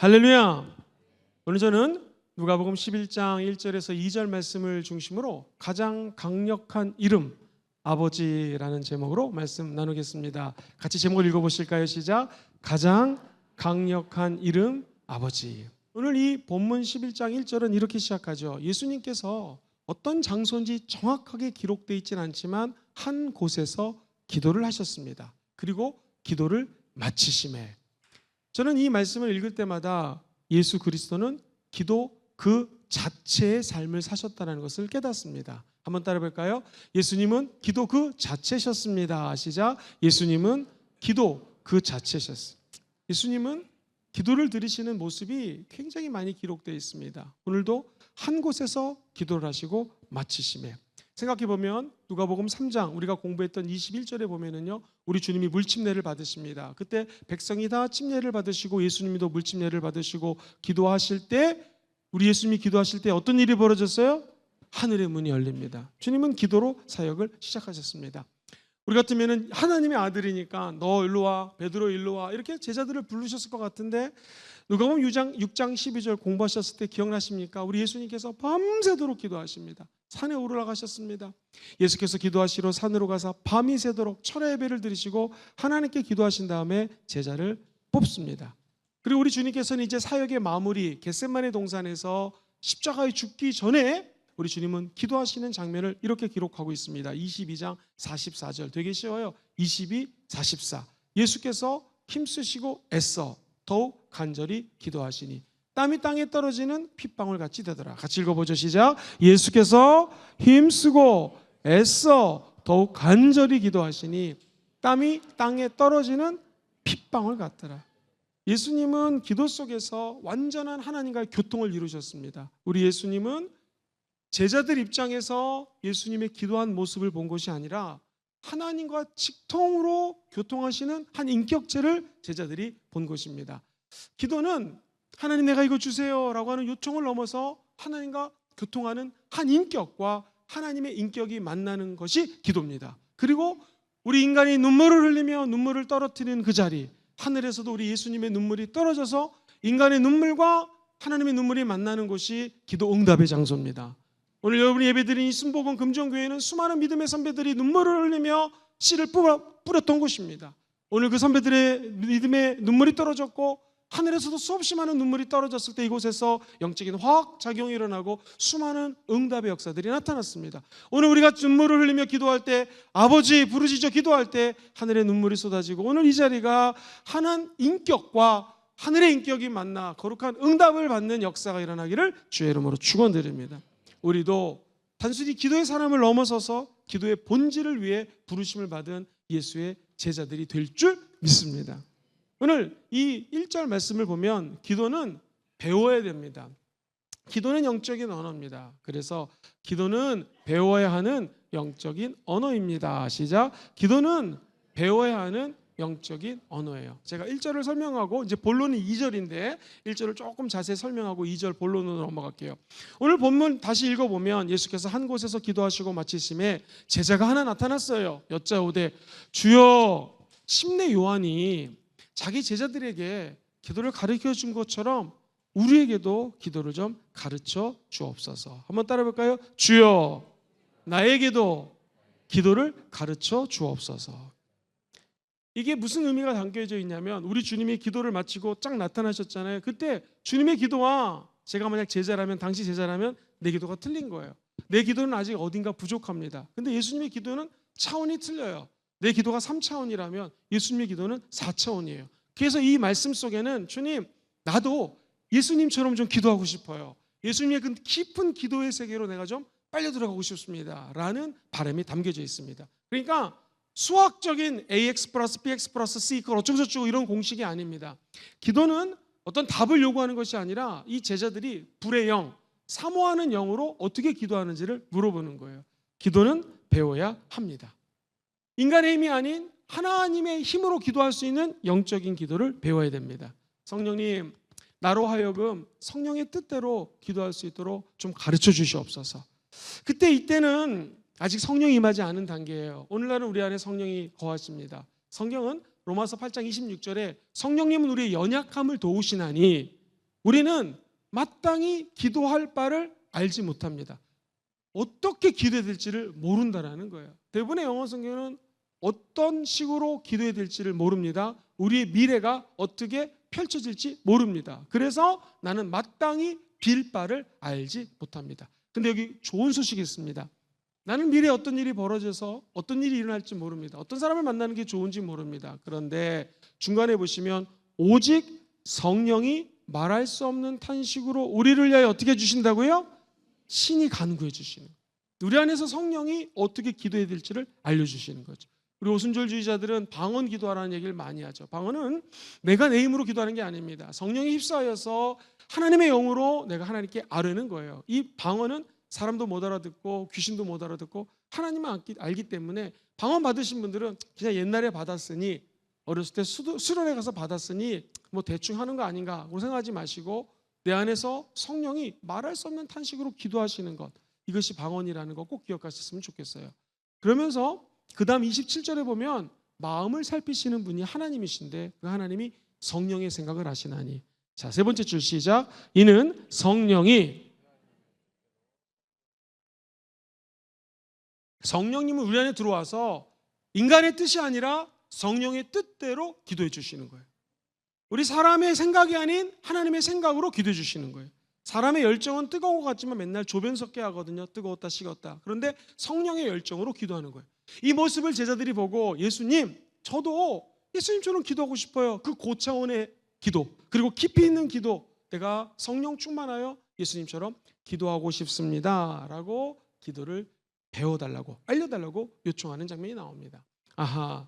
할렐루야! 오늘 저는 누가복음 11장 1절에서 2절 말씀을 중심으로 가장 강력한 이름 아버지라는 제목으로 말씀 나누겠습니다. 같이 제목을 읽어보실까요? 시작! 가장 강력한 이름 아버지. 오늘 이 본문 11장 1절은 이렇게 시작하죠. 예수님께서 어떤 장소인지 정확하게 기록되어 있지는 않지만 한 곳에서 기도를 하셨습니다. 그리고 기도를 마치심에, 저는 이 말씀을 읽을 때마다 예수 그리스도는 기도 그 자체의 삶을 사셨다는 것을 깨닫습니다. 한번 따라 볼까요? 예수님은 기도 그 자체셨습니다. 시작. 예수님은 기도 그 자체셨습니다. 예수님은 기도를 드리시는 모습이 굉장히 많이 기록되어 있습니다. 오늘도 한 곳에서 기도를 하시고 마치심에, 생각해보면 누가복음 3장 우리가 공부했던 21절에 보면은요, 우리 주님이 물침례를 받으십니다. 그때 백성이 다 침례를 받으시고 예수님도 물침례를 받으시고 기도하실 때, 우리 예수님이 기도하실 때 어떤 일이 벌어졌어요? 하늘의 문이 열립니다. 주님은 기도로 사역을 시작하셨습니다. 우리 같으면은 하나님의 아들이니까 너 일로 와, 베드로 일로 와, 이렇게 제자들을 부르셨을 것 같은데, 누가복음 6장 12절 공부하셨을 때 기억나십니까? 우리 예수님께서 밤새도록 기도하십니다. 산에 올라가셨습니다. 예수께서 기도하시러 산으로 가서 밤이 새도록 철야 예배를 드리시고 하나님께 기도하신 다음에 제자를 뽑습니다. 그리고 우리 주님께서는 이제 사역의 마무리 겟세마네 동산에서 십자가에 죽기 전에 우리 주님은 기도하시는 장면을 이렇게 기록하고 있습니다. 22장 44절, 되게 쉬워요. 22, 44. 예수께서 힘쓰시고 애써 더욱 간절히 기도하시니 땀이 땅에 떨어지는 핏방울 같이 되더라. 같이 읽어보죠. 시작. 예수께서 힘쓰고 애써 더욱 간절히 기도하시니 땀이 땅에 떨어지는 핏방울 같더라. 예수님은 기도 속에서 완전한 하나님과의 교통을 이루셨습니다. 우리 예수님은 제자들 입장에서 예수님의 기도한 모습을 본 것이 아니라 하나님과 직통으로 교통하시는 한 인격체를 제자들이 본 것입니다. 기도는 하나님 내가 이거 주세요 라고 하는 요청을 넘어서 하나님과 교통하는 한 인격과 하나님의 인격이 만나는 것이 기도입니다. 그리고 우리 인간이 눈물을 흘리며 눈물을 떨어뜨리는 그 자리, 하늘에서도 우리 예수님의 눈물이 떨어져서 인간의 눈물과 하나님의 눈물이 만나는 것이 기도 응답의 장소입니다. 오늘 여러분이 예배드린 이 순복음 금정교회는 수많은 믿음의 선배들이 눈물을 흘리며 씨를 뿌렸던 곳입니다. 오늘 그 선배들의 믿음의 눈물이 떨어졌고 하늘에서도 수없이 많은 눈물이 떨어졌을 때 이곳에서 영적인 화학작용이 일어나고 수많은 응답의 역사들이 나타났습니다. 오늘 우리가 눈물을 흘리며 기도할 때, 아버지 부르짖어 기도할 때 하늘의 눈물이 쏟아지고, 오늘 이 자리가 하나님 인격과 하늘의 인격이 만나 거룩한 응답을 받는 역사가 일어나기를 주의 이름으로 축원드립니다. 우리도 단순히 기도의 사람을 넘어서서 기도의 본질을 위해 부르심을 받은 예수의 제자들이 될 줄 믿습니다. 오늘 이 1절 말씀을 보면 기도는 배워야 됩니다. 기도는 영적인 언어입니다. 그래서 기도는 배워야 하는 영적인 언어입니다. 시작. 기도는 배워야 하는 영적인 언어예요. 제가 1절을 설명하고 이제 본론은 2절인데 1절을 조금 자세히 설명하고 2절 본론으로 넘어갈게요. 오늘 본문 다시 읽어보면 예수께서 한 곳에서 기도하시고 마치심에 제자가 하나 나타났어요. 여짜오되 주여, 심내 요한이 자기 제자들에게 기도를 가르쳐 준 것처럼 우리에게도 기도를 좀 가르쳐 주옵소서. 한번 따라 볼까요? 주여, 나에게도 기도를 가르쳐 주옵소서. 이게 무슨 의미가 담겨져 있냐면, 우리 주님이 기도를 마치고 쫙 나타나셨잖아요. 그때 주님의 기도와 제가 만약 제자라면, 당시 제자라면 내 기도가 틀린 거예요. 내 기도는 아직 어딘가 부족합니다. 근데 예수님의 기도는 차원이 틀려요. 내 기도가 3차원이라면 예수님의 기도는 4차원이에요. 그래서 이 말씀 속에는 주님, 나도 예수님처럼 좀 기도하고 싶어요. 예수님의 그 깊은 기도의 세계로 내가 좀 빨려 들어가고 싶습니다 라는 바람이 담겨져 있습니다. 그러니까 수학적인 AX 플러스 BX 플러스 C 이퀄 어쩌고저쩌고 이런 공식이 아닙니다. 기도는 어떤 답을 요구하는 것이 아니라 이 제자들이 불의 영, 사모하는 영으로 어떻게 기도하는지를 물어보는 거예요. 기도는 배워야 합니다. 인간의 힘이 아닌 하나님의 힘으로 기도할 수 있는 영적인 기도를 배워야 됩니다. 성령님, 나로 하여금 성령의 뜻대로 기도할 수 있도록 좀 가르쳐 주시옵소서. 이때는 아직 성령이 임하지 않은 단계예요. 오늘날은 우리 안에 성령이 거하십니다. 성경은 로마서 8장 26절에 성령님은 우리의 연약함을 도우시나니 우리는 마땅히 기도할 바를 알지 못합니다. 어떻게 기도해야 될지를 모른다라는 거예요. 대부분의 영어 성경은 어떤 식으로 기도해야 될지를 모릅니다. 우리의 미래가 어떻게 펼쳐질지 모릅니다. 그래서 나는 마땅히 빌 바를 알지 못합니다. 근데 여기 좋은 소식이 있습니다. 나는 미래에 어떤 일이 벌어져서 어떤 일이 일어날지 모릅니다. 어떤 사람을 만나는 게 좋은지 모릅니다. 그런데 중간에 보시면 오직 성령이 말할 수 없는 탄식으로 우리를 위하여 어떻게 해주신다고요? 신이 간구해 주시는 거예요. 우리 안에서 성령이 어떻게 기도해야 될지를 알려주시는 거죠. 우리 오순절주의자들은 방언 기도하라는 얘기를 많이 하죠. 방언은 내가 내 힘으로 기도하는 게 아닙니다. 성령이 휩싸여서 하나님의 영으로 내가 하나님께 아뢰는 거예요. 이 방언은 사람도 못 알아듣고 귀신도 못 알아듣고 하나님만 알기 때문에 방언 받으신 분들은 그냥 옛날에 받았으니 어렸을 때 수련회 가서 받았으니 뭐 대충 하는 거 아닌가 생각하지 마시고 내 안에서 성령이 말할 수 없는 탄식으로 기도하시는 것, 이것이 방언이라는 거 꼭 기억하셨으면 좋겠어요. 그러면서 그 다음 27절에 보면 마음을 살피시는 분이 하나님이신데 그 하나님이 성령의 생각을 하시나니. 자, 세 번째 줄 시작. 이는 성령님은 우리 안에 들어와서 인간의 뜻이 아니라 성령의 뜻대로 기도해 주시는 거예요. 우리 사람의 생각이 아닌 하나님의 생각으로 기도해 주시는 거예요. 사람의 열정은 뜨거운 것 같지만 맨날 조변 섞게 하거든요. 뜨거웠다 식었다. 그런데 성령의 열정으로 기도하는 거예요. 이 모습을 제자들이 보고 예수님, 저도 예수님처럼 기도하고 싶어요. 그 고차원의 기도, 그리고 깊이 있는 기도, 내가 성령 충만하여 예수님처럼 기도하고 싶습니다 라고 기도를 배워달라고, 알려달라고 요청하는 장면이 나옵니다. 아하,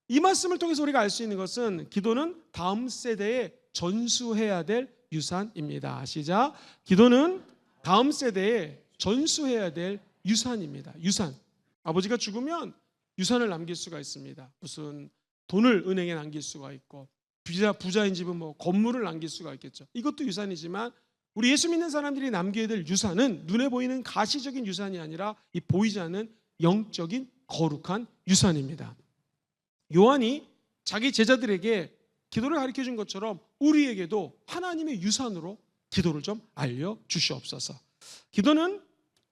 이 말씀을 통해서 우리가 알 수 있는 것은 기도는 다음 세대에 전수해야 될 유산입니다. 시작. 기도는 다음 세대에 전수해야 될 유산입니다. 유산. 아버지가 죽으면 유산을 남길 수가 있습니다. 무슨 돈을 은행에 남길 수가 있고, 부자인 집은 뭐 건물을 남길 수가 있겠죠. 이것도 유산이지만 우리 예수 믿는 사람들이 남겨야 될 유산은 눈에 보이는 가시적인 유산이 아니라 이 보이지 않는 영적인 거룩한 유산입니다. 요한이 자기 제자들에게 기도를 가르쳐 준 것처럼 우리에게도 하나님의 유산으로 기도를 좀 알려주시옵소서. 기도는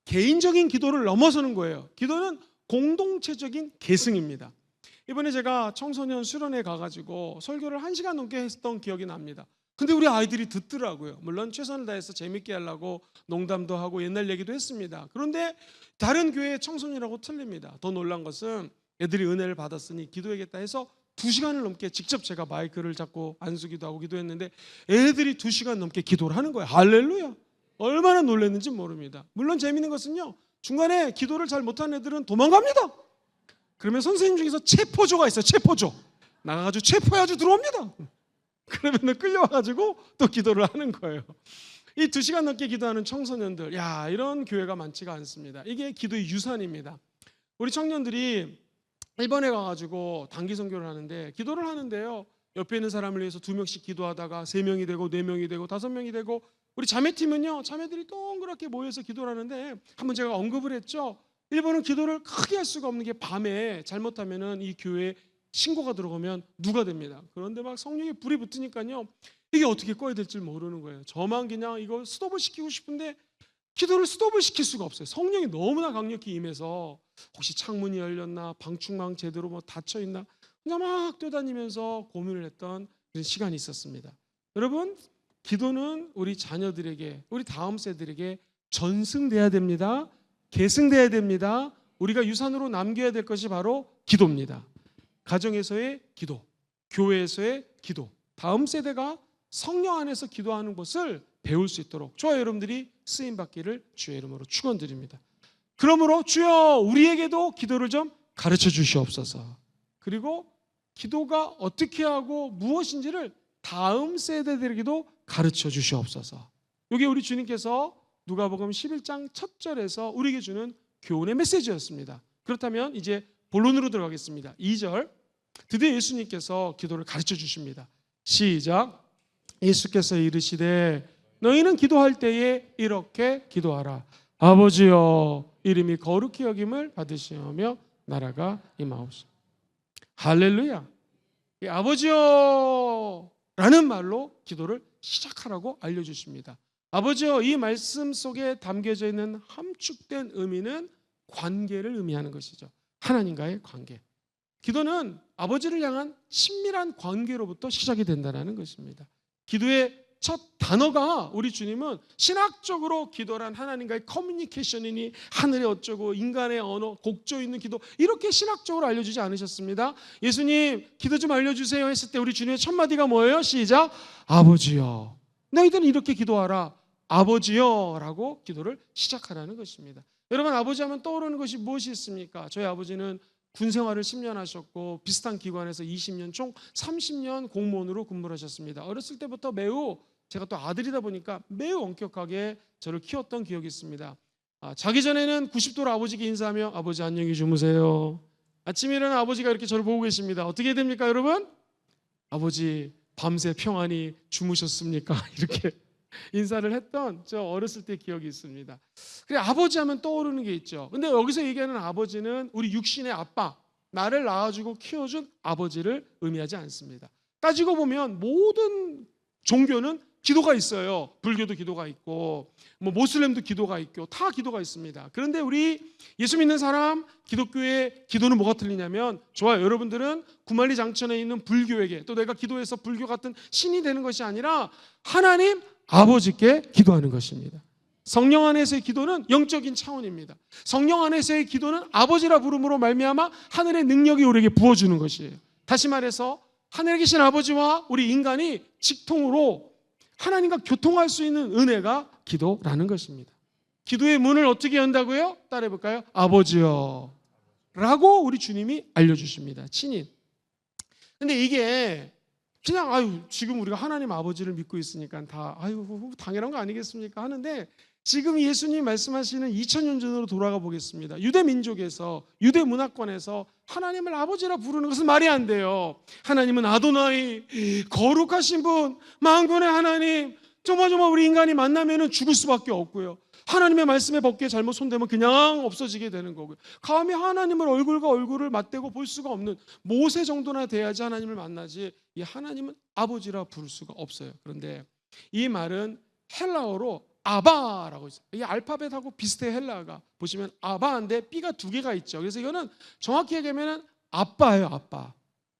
개인적인 기도를 넘어서는 거예요. 기도는 공동체적인 계승입니다. 이번에 제가 청소년 수련회 가가지고 설교를 1시간 넘게 했던 기억이 납니다. 근데 우리 아이들이 듣더라고요. 물론 최선을 다해서 재밌게 하려고 농담도 하고 옛날 얘기도 했습니다. 그런데 다른 교회 청소년하고 틀립니다. 더 놀란 것은 애들이 은혜를 받았으니 기도해야겠다 해서 2시간을 넘게 직접 제가 마이크를 잡고 안수기도 하고 기도했는데 애들이 2시간 넘게 기도를 하는 거예요. 할렐루야. 얼마나 놀랐는지 모릅니다. 물론 재미있는 것은요, 중간에 기도를 잘 못하는 애들은 도망갑니다. 그러면 선생님 중에서 체포조가 있어요. 체포조. 나가가지고 체포해가지고 들어옵니다. 그러면 끌려와가지고 또 기도를 하는 거예요. 이 2시간 넘게 기도하는 청소년들, 야, 이런 교회가 많지가 않습니다. 이게 기도의 유산입니다. 우리 청년들이 일본에 가가지고 단기 선교를 하는데 기도를 하는데요, 옆에 있는 사람을 위해서 2명씩 기도하다가 3명이 되고 4명이 되고 5명이 되고, 우리 자매팀은요, 자매들이 동그랗게 모여서 기도를 하는데 한번 제가 언급을 했죠. 일본은 기도를 크게 할 수가 없는 게 밤에 잘못하면은 이 교회에 신고가 들어가면 누가 됩니다. 그런데 막 성령에 불이 붙으니까요, 이게 어떻게 꺼야 될지 모르는 거예요. 저만 그냥 이거 스톱을 시키고 싶은데 기도를 스톱을 시킬 수가 없어요. 성령이 너무나 강력히 임해서 혹시 창문이 열렸나, 방충망 제대로 뭐 닫혀 있나, 그냥 막 뛰어다니면서 고민을 했던 그런 시간이 있었습니다. 여러분, 기도는 우리 자녀들에게, 우리 다음 세대들에게 전승돼야 됩니다. 계승돼야 됩니다. 우리가 유산으로 남겨야 될 것이 바로 기도입니다. 가정에서의 기도, 교회에서의 기도, 다음 세대가 성령 안에서 기도하는 것을 배울 수 있도록 저와 여러분들이 쓰임받기를 주의 이름으로 축원드립니다. 그러므로 주여 우리에게도 기도를 좀 가르쳐 주시옵소서. 그리고 기도가 어떻게 하고 무엇인지를 다음 세대들에게도 가르쳐 주시옵소서. 이게 우리 주님께서 누가복음 11장 첫 절에서 우리에게 주는 교훈의 메시지였습니다. 그렇다면 이제 본론으로 들어가겠습니다. 2절, 드디어 예수님께서 기도를 가르쳐 주십니다. 시작. 예수께서 이르시되 너희는 기도할 때에 이렇게 기도하라. 아버지여, 이름이 거룩히 여김을 받으시오며 나라가 임하옵소서. 할렐루야. 이 아버지여 라는 말로 기도를 시작하라고 알려주십니다. 아버지요, 이 말씀 속에 담겨져 있는 함축된 의미는 관계를 의미하는 것이죠. 하나님과의 관계. 기도는 아버지를 향한 친밀한 관계로부터 시작이 된다는 것입니다. 기도의 첫 단어가 우리 주님은 신학적으로 기도란 하나님과의 커뮤니케이션이니 하늘의 어쩌고 인간의 언어, 곡조 있는 기도, 이렇게 신학적으로 알려주지 않으셨습니다. 예수님 기도 좀 알려주세요 했을 때 우리 주님의 첫 마디가 뭐예요? 시작. 아버지여, 너희들은 이렇게 기도하라. 아버지여 라고 기도를 시작하라는 것입니다. 여러분, 아버지 하면 떠오르는 것이 무엇이 있습니까? 저희 아버지는 군 생활을 10년 하셨고 비슷한 기관에서 20년, 총 30년 공무원으로 근무를 하셨습니다. 어렸을 때부터 매우, 제가 또 아들이다 보니까 매우 엄격하게 저를 키웠던 기억이 있습니다. 자기 전에는 90도로 아버지께 인사하며 아버지 안녕히 주무세요. 아침에 일어나 아버지가 이렇게 저를 보고 계십니다. 어떻게 됩니까 여러분? 아버지 밤새 평안히 주무셨습니까? 이렇게 인사를 했던 저 어렸을 때 기억이 있습니다. 그래, 아버지 하면 떠오르는 게 있죠. 근데 여기서 얘기하는 아버지는 우리 육신의 아빠, 나를 낳아주고 키워준 아버지를 의미하지 않습니다. 따지고 보면 모든 종교는 기도가 있어요. 불교도 기도가 있고 모슬렘도 기도가 있고 다 기도가 있습니다. 그런데 우리 예수 믿는 사람, 기독교의 기도는 뭐가 틀리냐면, 좋아요, 여러분들은 구만리 장천에 있는 불교에게, 또 내가 기도해서 불교 같은 신이 되는 것이 아니라 하나님 아버지께 기도하는 것입니다. 성령 안에서의 기도는 영적인 차원입니다. 성령 안에서의 기도는 아버지라 부름으로 말미암아 하늘의 능력이 우리에게 부어주는 것이에요. 다시 말해서 하늘에 계신 아버지와 우리 인간이 직통으로 하나님과 교통할 수 있는 은혜가 기도라는 것입니다. 기도의 문을 어떻게 연다고요? 따라해 볼까요? 아버지여 라고 우리 주님이 알려주십니다. 친인. 근데 이게 그냥 지금 우리가 하나님 아버지를 믿고 있으니까 다 당연한 거 아니겠습니까 하는데, 지금 예수님 말씀하시는 2000년 전으로 돌아가 보겠습니다. 유대 민족에서, 유대 문화권에서 하나님을 아버지라 부르는 것은 말이 안 돼요. 하나님은 아도나이, 거룩하신 분, 만군의 하나님. 정말 우리 인간이 만나면 죽을 수밖에 없고요. 하나님의 말씀에 벗게 잘못 손대면 그냥 없어지게 되는 거고요. 감히 하나님을 얼굴과 얼굴을 맞대고 볼 수가 없는 모세 정도나 돼야지 하나님을 만나지, 이 하나님은 아버지라 부를 수가 없어요. 그런데 이 말은 헬라어로 아바라고 있어요. 이 알파벳하고 비슷해. 헬라가 보시면 아바인데 B가 두 개가 있죠. 그래서 이거는 정확히 얘기하면 아빠예요. 아빠.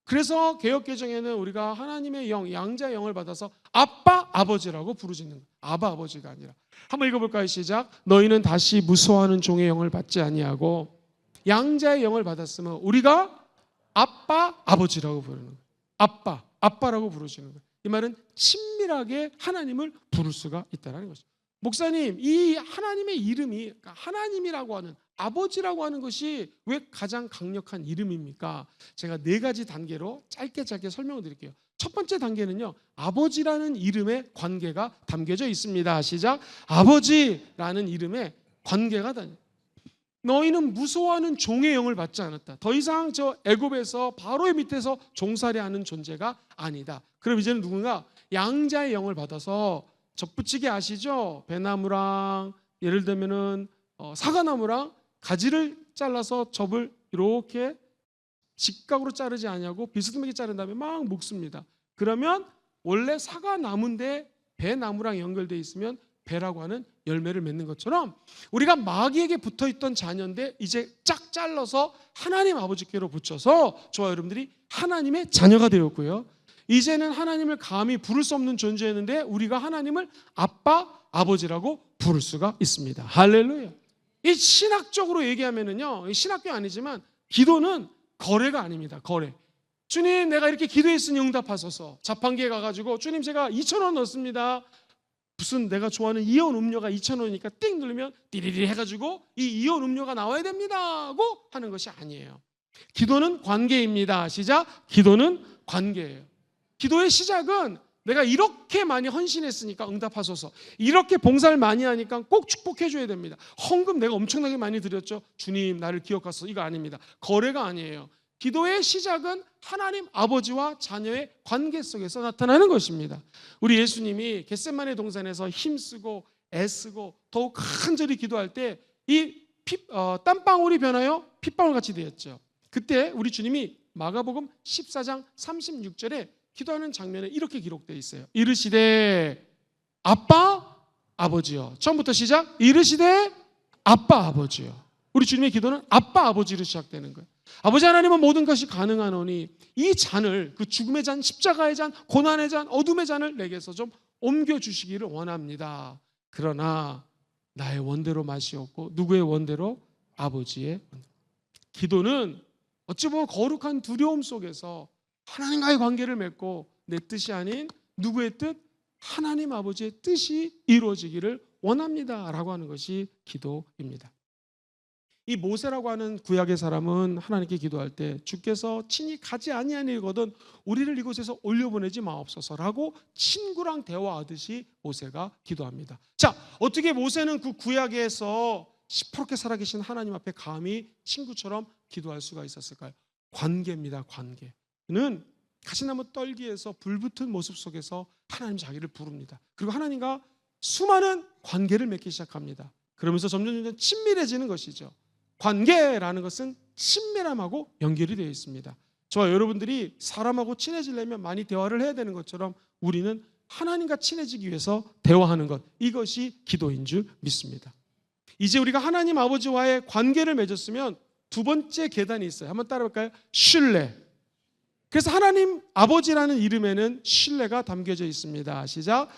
그래서 개역개정에는 우리가 하나님의 영, 양자의 영을 받아서 아빠, 아버지라고 부르짖는 거예요. 아바, 아버지가 아니라. 한번 읽어볼까요? 시작. 너희는 다시 무서워하는 종의 영을 받지 아니하고 양자의 영을 받았으면 우리가 아빠, 아버지라고 부르는 거예요. 아빠, 아빠라고 부르시는 거예요. 이 말은 친밀하게 하나님을 부를 수가 있다는 것이죠. 목사님, 이 하나님의 이름이, 그러니까 하나님이라고 하는, 아버지라고 하는 것이 왜 가장 강력한 이름입니까? 제가 4가지 단계로 짧게 설명을 드릴게요. 첫 번째 단계는요, 아버지라는 이름의 관계가 담겨져 있습니다. 시작. 아버지라는 이름의 관계가 담겨. 너희는 무서워하는 종의 영을 받지 않았다. 더 이상 저 애굽에서 바로의 밑에서 종살이하는 존재가 아니다. 그럼 이제는 누군가 양자의 영을 받아서 접붙이기 아시죠? 배나무랑 예를 들면은 사과나무랑 가지를 잘라서 접을 이렇게 직각으로 자르지 않냐고 비스듬하게 자른 다음에 막 묶습니다. 그러면 원래 사과나무인데 배나무랑 연결되어 있으면 배라고 하는 열매를 맺는 것처럼 우리가 마귀에게 붙어있던 자녀인데 이제 쫙 잘라서 하나님 아버지께로 붙여서 저와 여러분들이 하나님의 자녀가 되었고요. 이제는 하나님을 감히 부를 수 없는 존재였는데 우리가 하나님을 아빠, 아버지라고 부를 수가 있습니다. 할렐루야. 이 신학적으로 얘기하면은요, 신학교 아니지만 기도는 거래가 아닙니다. 거래. 주님, 내가 이렇게 기도했으니 응답하소서. 자판기에 가가지고 주님, 제가 2,000원 넣습니다. 무슨 내가 좋아하는 이온 음료가 2,000원이니까 띵 누르면 띠리리 해가지고 이 이온 음료가 나와야 됩니다고 하는 것이 아니에요. 기도는 관계입니다. 시작. 기도는 관계예요. 기도의 시작은 내가 이렇게 많이 헌신했으니까 응답하소서. 이렇게 봉사를 많이 하니까 꼭 축복해 줘야 됩니다. 헌금 내가 엄청나게 많이 드렸죠. 주님, 나를 기억하소서. 이거 아닙니다. 거래가 아니에요. 기도의 시작은 하나님 아버지와 자녀의 관계 속에서 나타나는 것입니다. 우리 예수님이 겟세마네 동산에서 힘쓰고 애쓰고 더욱 간절히 기도할 때 이 땀방울이 변하여 핏방울 같이 되었죠. 그때 우리 주님이 마가복음 14장 36절에 기도하는 장면에 이렇게 기록되어 있어요. 이르시되 아빠 아버지요. 처음부터 시작. 이르시되 아빠 아버지요. 우리 주님의 기도는 아빠 아버지로 시작되는 거예요. 아버지 하나님은 모든 것이 가능하노니 이 잔을, 그 죽음의 잔, 십자가의 잔, 고난의 잔, 어둠의 잔을 내게서 좀 옮겨주시기를 원합니다. 그러나 나의 원대로 마시옵고 누구의 원대로? 아버지의 원대로. 기도는 어찌 보면 거룩한 두려움 속에서 하나님과의 관계를 맺고 내 뜻이 아닌 누구의 뜻? 하나님 아버지의 뜻이 이루어지기를 원합니다 라고 하는 것이 기도입니다. 이 모세라고 하는 구약의 사람은 하나님께 기도할 때 주께서 친히 가지 아니하니거든 우리를 이곳에서 올려보내지 마옵소서라고 친구랑 대화하듯이 모세가 기도합니다. 자, 어떻게 모세는 그 구약에서 시퍼렇게 살아계신 하나님 앞에 감히 친구처럼 기도할 수가 있었을까요? 관계입니다. 관계. 그는 가시나무 떨기에서 불붙은 모습 속에서 하나님 자기를 부릅니다. 그리고 하나님과 수많은 관계를 맺기 시작합니다. 그러면서 점점 친밀해지는 것이죠. 관계라는 것은 친밀함하고 연결이 되어 있습니다. 저와 여러분들이 사람하고 친해지려면 많이 대화를 해야 되는 것처럼 우리는 하나님과 친해지기 위해서 대화하는 것, 이것이 기도인 줄 믿습니다. 이제 우리가 하나님 아버지와의 관계를 맺었으면 두 번째 계단이 있어요. 한번 따라볼까요? 신뢰. 그래서 하나님 아버지라는 이름에는 신뢰가 담겨져 있습니다. 시작.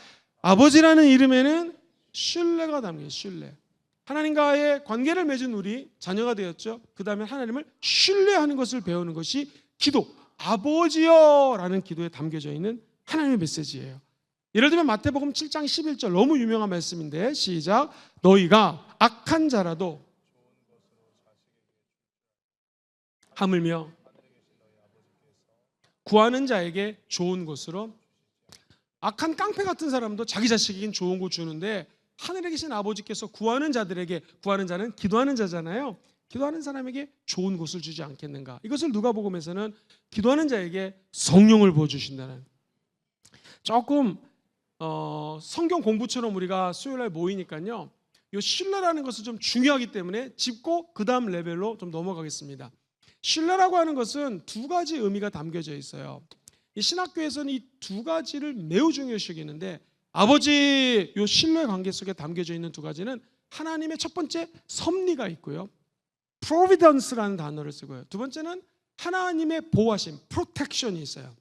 아버지라는 이름에는 신뢰가 담겨져 있어요. 신뢰. 하나님과의 관계를 맺은 우리 자녀가 되었죠. 그 다음에 하나님을 신뢰하는 것을 배우는 것이 기도, 아버지여 라는 기도에 담겨져 있는 하나님의 메시지예요. 예를 들면 마태복음 7장 11절 너무 유명한 말씀인데 시작. 너희가 악한 자라도 하물며 구하는 자에게 좋은 것으로, 악한 깡패 같은 사람도 자기 자식에겐 좋은 거 주는데 하늘에 계신 아버지께서 구하는 자들에게, 구하는 자는 기도하는 자잖아요. 기도하는 사람에게 좋은 것을 주지 않겠는가. 이것을 누가복음에서는 기도하는 자에게 성령을 부어주신다는, 조금 성경 공부처럼 우리가 수요일날 모이니까요, 이 신뢰라는 것은 좀 중요하기 때문에 짚고 그 다음 레벨로 좀 넘어가겠습니다. 신뢰라고 하는 것은 두 가지 의미가 담겨져 있어요. 이 신학교에서는 이 두 가지를 매우 중요시 여기는데, 아버지 요 신뢰 관계 속에 담겨져 있는 두 가지는 하나님의 첫 번째 섭리가 있고요, providence라는 단어를 쓰고요. 두 번째는 하나님의 보호하심, protection이 있어요.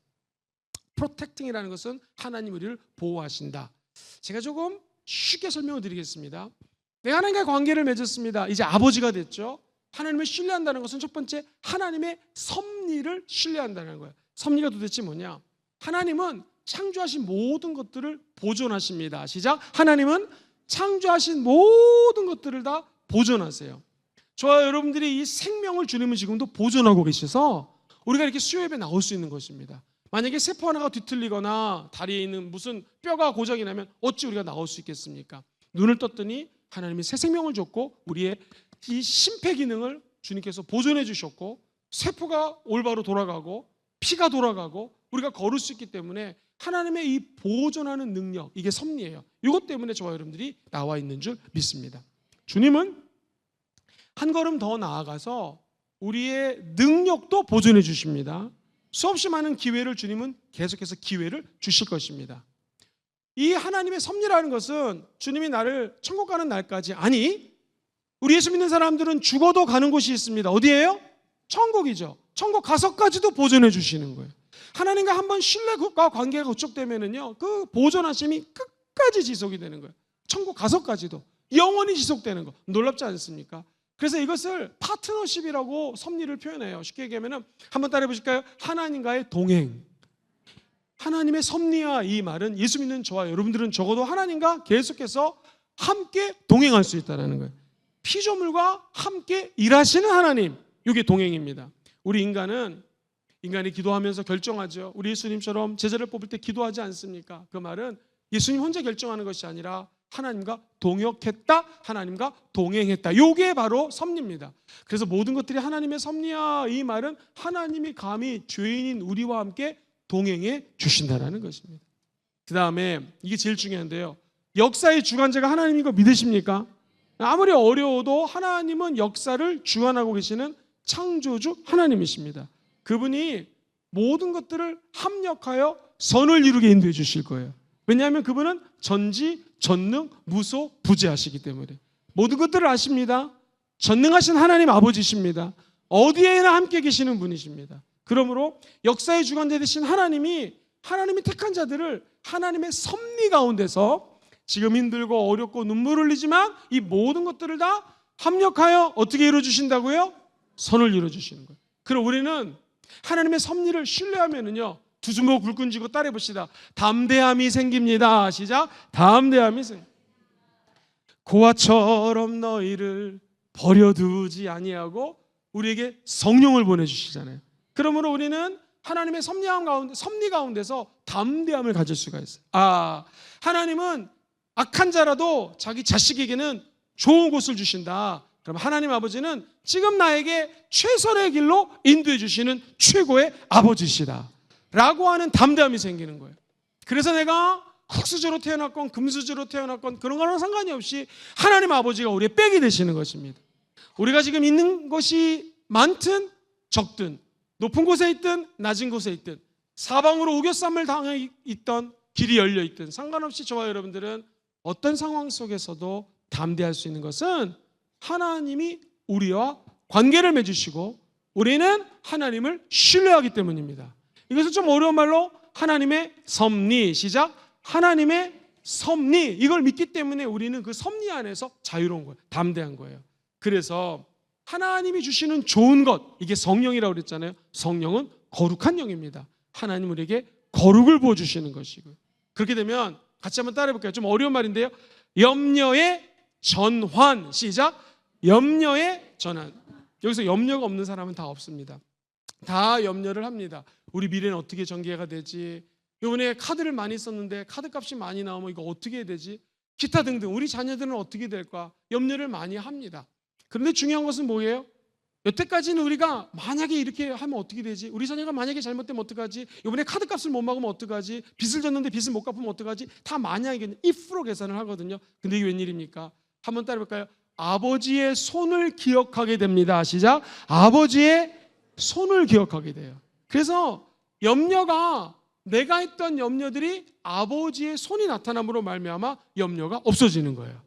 protecting이라는 것은 하나님 우리를 보호하신다. 제가 조금 쉽게 설명을 드리겠습니다. 내가 하나님과 관계를 맺었습니다. 이제 아버지가 됐죠. 하나님을 신뢰한다는 것은 첫 번째 하나님의 섭리를 신뢰한다는 거예요. 섭리가 도대체 뭐냐? 하나님은 창조하신 모든 것들을 보존하십니다. 시작. 하나님은 창조하신 모든 것들을 다 보존하세요. 저와 여러분들이 이 생명을 주님은 지금도 보존하고 계셔서 우리가 이렇게 수요 예배 나올 수 있는 것입니다. 만약에 세포 하나가 뒤틀리거나 다리에 있는 무슨 뼈가 고장이 나면 어찌 우리가 나올 수 있겠습니까? 눈을 떴더니 하나님이 새 생명을 줬고 우리의 이 심폐 기능을 주님께서 보존해 주셨고 세포가 올바로 돌아가고 피가 돌아가고 우리가 걸을 수 있기 때문에 하나님의 이 보존하는 능력, 이게 섭리예요. 이것 때문에 저와 여러분들이 나와 있는 줄 믿습니다. 주님은 한 걸음 더 나아가서 우리의 능력도 보존해 주십니다. 수없이 많은 기회를 주님은 계속해서 기회를 주실 것입니다. 이 하나님의 섭리라는 것은 주님이 나를 천국 가는 날까지, 아니 우리 예수 믿는 사람들은 죽어도 가는 곳이 있습니다. 어디예요? 천국이죠. 천국 가서까지도 보존해 주시는 거예요. 하나님과 한번 신뢰과 관계가 구축되면은요, 그 보존하심이 끝까지 지속이 되는 거예요. 천국 가서까지도 영원히 지속되는 거. 놀랍지 않습니까? 그래서 이것을 파트너십이라고 섭리를 표현해요. 쉽게 얘기하면은 한번 따라해 보실까요? 하나님과의 동행. 하나님의 섭리와 이 말은 예수 믿는 저와 여러분들은 적어도 하나님과 계속해서 함께 동행할 수 있다는 거예요. 피조물과 함께 일하시는 하나님, 이게 동행입니다. 우리 인간이 기도하면서 결정하죠. 우리 예수님처럼 제자를 뽑을 때 기도하지 않습니까? 그 말은 예수님 혼자 결정하는 것이 아니라 하나님과 동역했다, 하나님과 동행했다. 이게 바로 섭리입니다. 그래서 모든 것들이 하나님의 섭리야, 이 말은 하나님이 감히 죄인인 우리와 함께 동행해 주신다는 것입니다. 그 다음에 이게 제일 중요한데요, 역사의 주관자가 하나님인 거 믿으십니까? 아무리 어려워도 하나님은 역사를 주관하고 계시는 창조주 하나님이십니다. 그분이 모든 것들을 합력하여 선을 이루게 인도해 주실 거예요. 왜냐하면 그분은 전지, 전능, 무소, 부재하시기 때문에 모든 것들을 아십니다. 전능하신 하나님 아버지십니다. 어디에나 함께 계시는 분이십니다. 그러므로 역사의 주관자 되신 하나님이 택한 자들을 하나님의 섭리 가운데서 지금 힘들고 어렵고 눈물 흘리지만 이 모든 것들을 다 합력하여 어떻게 이루어주신다고요? 선을 이루어주시는 거예요. 그럼 우리는 하나님의 섭리를 신뢰하면은요, 두 주먹 불끈 쥐고 따라해 봅시다. 담대함이 생깁니다. 시작. 담대함이 생깁니다. 고아처럼 너희를 버려두지 아니하고 우리에게 성령을 보내주시잖아요. 그러므로 우리는 하나님의 섭리 가운데서 담대함을 가질 수가 있어요. 하나님은 악한 자라도 자기 자식에게는 좋은 곳을 주신다. 그럼 하나님 아버지는 지금 나에게 최선의 길로 인도해 주시는 최고의 아버지시다 라고 하는 담대함이 생기는 거예요. 그래서 내가 흙수저로 태어났건 금수저로 태어났건 그런 거랑 상관이 없이 하나님 아버지가 우리의 백이 되시는 것입니다. 우리가 지금 있는 것이 많든 적든, 높은 곳에 있든 낮은 곳에 있든, 사방으로 우겨쌈을 당해 있던, 길이 열려 있든 상관없이 저와 여러분들은 어떤 상황 속에서도 담대할 수 있는 것은 하나님이 우리와 관계를 맺으시고 우리는 하나님을 신뢰하기 때문입니다. 이것을 좀 어려운 말로 하나님의 섭리, 시작. 하나님의 섭리, 이걸 믿기 때문에 우리는 그 섭리 안에서 자유로운 거예요. 담대한 거예요. 그래서 하나님이 주시는 좋은 것, 이게 성령이라고 그랬잖아요. 성령은 거룩한 영입니다. 하나님 우리에게 거룩을 부어주시는 것이고요. 그렇게 되면 같이 한번 따라해 볼게요. 좀 어려운 말인데요. 염려의 전환, 시작. 염려의 전환. 여기서 염려가 없는 사람은 다 없습니다. 다 염려를 합니다. 우리 미래는 어떻게 전개가 되지? 이번에 카드를 많이 썼는데 카드값이 많이 나오면 이거 어떻게 해야 되지? 기타 등등 우리 자녀들은 어떻게 될까? 염려를 많이 합니다. 그런데 중요한 것은 뭐예요? 여태까지는 우리가 만약에 이렇게 하면 어떻게 되지? 우리 자녀가 만약에 잘못되면 어떡하지? 이번에 카드값을 못 막으면 어떡하지? 빚을 졌는데 빚을 못 갚으면 어떡하지? 다 만약에 if로 계산을 하거든요. 근데 이게 웬일입니까? 한번 따라해볼까요? 아버지의 손을 기억하게 됩니다. 시작. 아버지의 손을 기억하게 돼요. 그래서 염려가, 내가 했던 염려들이 아버지의 손이 나타남으로 말미암아 염려가 없어지는 거예요.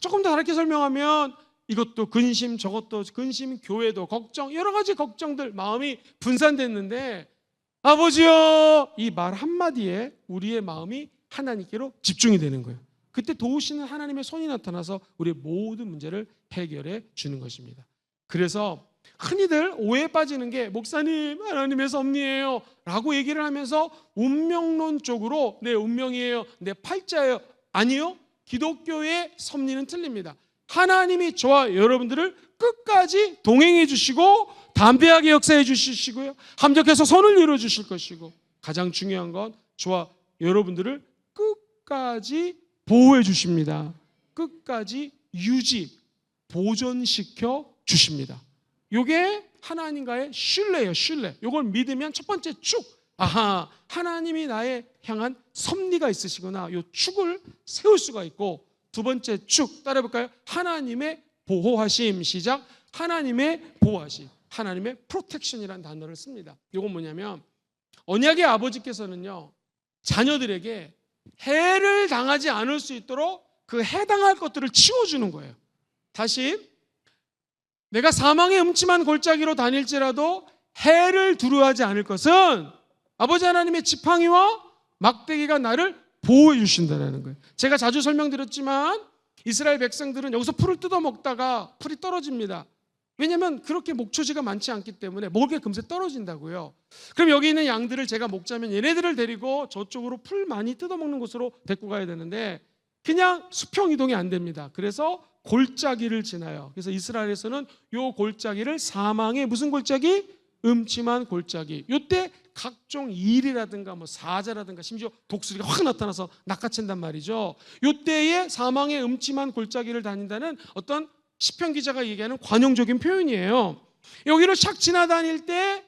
조금 더 다르게 설명하면 이것도 근심, 저것도 근심, 교회도 걱정, 여러 가지 걱정들, 마음이 분산됐는데 아버지여, 이 말 한마디에 우리의 마음이 하나님께로 집중이 되는 거예요. 그때 도우시는 하나님의 손이 나타나서 우리의 모든 문제를 해결해 주는 것입니다. 그래서 흔히들 오해에 빠지는 게, 목사님 하나님의 섭리예요 라고 얘기를 하면서 운명론 쪽으로 내 운명이에요, 내 팔자예요. 아니요, 기독교의 섭리는 틀립니다. 하나님이 저와 여러분들을 끝까지 동행해 주시고 담대하게 역사해 주시고요, 합력해서 선을 이루어 주실 것이고, 가장 중요한 건 저와 여러분들을 끝까지 보호해 주십니다. 끝까지 유지, 보존시켜 주십니다. 이게 하나님과의 신뢰예요. 신뢰. 이걸 믿으면 첫 번째 축, 하나님이 나의 향한 섭리가 있으시구나, 이 축을 세울 수가 있고, 두 번째 축 따라해볼까요? 하나님의 보호하심. 시작. 하나님의 보호하심. 하나님의 프로텍션이라는 단어를 씁니다. 이건 뭐냐면, 언약의 아버지께서는요, 자녀들에게 해를 당하지 않을 수 있도록 그 해당할 것들을 치워주는 거예요. 다시, 내가 사망의 음침한 골짜기로 다닐지라도 해를 두려워하지 않을 것은 아버지 하나님의 지팡이와 막대기가 나를 보호해 주신다는 거예요. 제가 자주 설명드렸지만 이스라엘 백성들은 여기서 풀을 뜯어 먹다가 풀이 떨어집니다. 왜냐하면 그렇게 목초지가 많지 않기 때문에 먹을 게 금세 떨어진다고요. 그럼 여기 있는 양들을 제가 먹자면 얘네들을 데리고 저쪽으로 풀 많이 뜯어먹는 곳으로 데리고 가야 되는데 그냥 수평 이동이 안 됩니다. 그래서 골짜기를 지나요. 그래서 이스라엘에서는 요 골짜기를 사망의 무슨 골짜기? 음침한 골짜기. 요때 각종 일이라든가 뭐 사자라든가 심지어 독수리가 확 나타나서 낚아챈단 말이죠. 요때에 사망의 음침한 골짜기를 다닌다는 어떤 시편 기자가 얘기하는 관용적인 표현이에요. 여기를 샥 지나다닐 때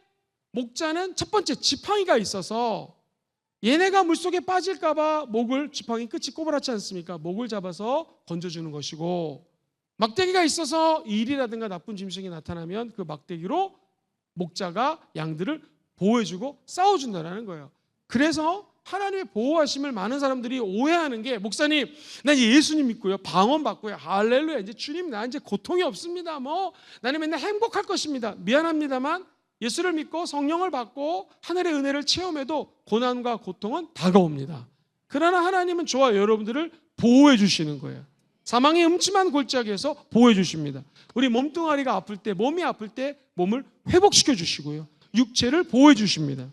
목자는 첫 번째 지팡이가 있어서 얘네가 물속에 빠질까 봐 목을, 지팡이 끝이 꼬부랗지 않습니까? 목을 잡아서 건져주는 것이고, 막대기가 있어서 일이라든가 나쁜 짐승이 나타나면 그 막대기로 목자가 양들을 보호해주고 싸워준다는 거예요. 그래서 하나님의 보호하심을 많은 사람들이 오해하는 게, 목사님 난 예수님 믿고요, 방언 받고요, 할렐루야, 이제 주님 나 이제 고통이 없습니다, 뭐 나는 맨날 행복할 것입니다. 미안합니다만 예수를 믿고 성령을 받고 하늘의 은혜를 체험해도 고난과 고통은 다가옵니다. 그러나 하나님은 저와 여러분들을 보호해 주시는 거예요. 사망의 음침한 골짜기에서 보호해 주십니다. 우리 몸뚱아리가 아플 때, 몸이 아플 때 몸을 회복시켜 주시고요, 육체를 보호해 주십니다.